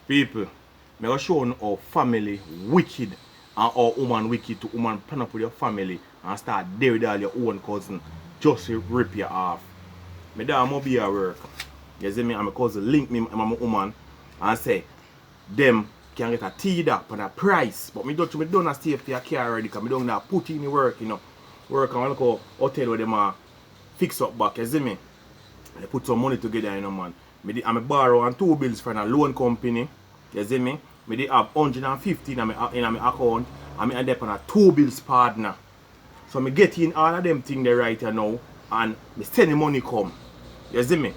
People, me go show you how family wicked and how woman wicked to woman plan up with your family and start there with all your own cousin just to rip you off. Me dad must be at work. You see me and my cousin link me and my woman and say them can get a teed up on a price. But me don't stay for your car already because me don't have put in the work, you know. Work and look how hotel where them fix up back, you see me? They put some money together, you know, man. I borrow on 2 bills from a loan company. You see me? I have 150 in my account and I end up on a 2 bills partner. So I get in all of them things there right now and I send the money come. You see me?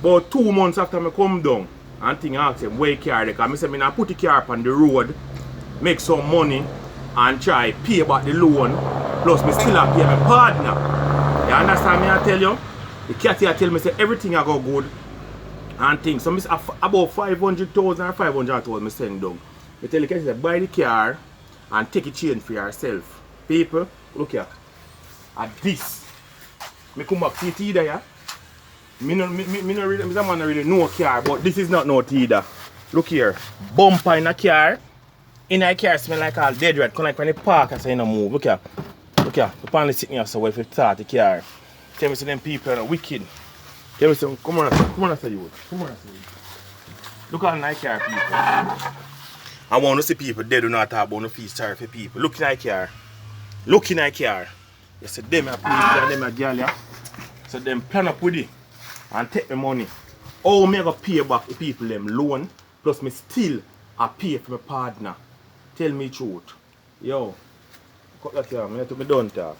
About 2 months after I come down and thing I ask them where car because I say I put the car up on the road, make some money and try pay back the loan. Plus I still have pay my partner. You understand me I tell you? The cat here tell me say everything I go good and things. So I about 500,000 or 500,000 I send down. I tell the cat say buy the car and take a change for yourself. People, look here. At this. I come back to it either, yeah? Me no really know a car, but this is not no either. Look here. Bumper in a car. In a car smell like all dead rat. Come like when the park I say no move. Look here. Look here. The panel sitting here so if you start the car. Tell me say them people are wicked. Tell me say come on say you. Come on say you. Look at nice car people. I want to see people dead do not talk about no feel sorry for people. Look in a car. Look in a car. You see them are people and them are girl, yeah. So them plan up with it and take the money. How me go pay back the people them loan plus me still I pay for my partner. Tell me the truth. Yo, cut that here, I let me done talk.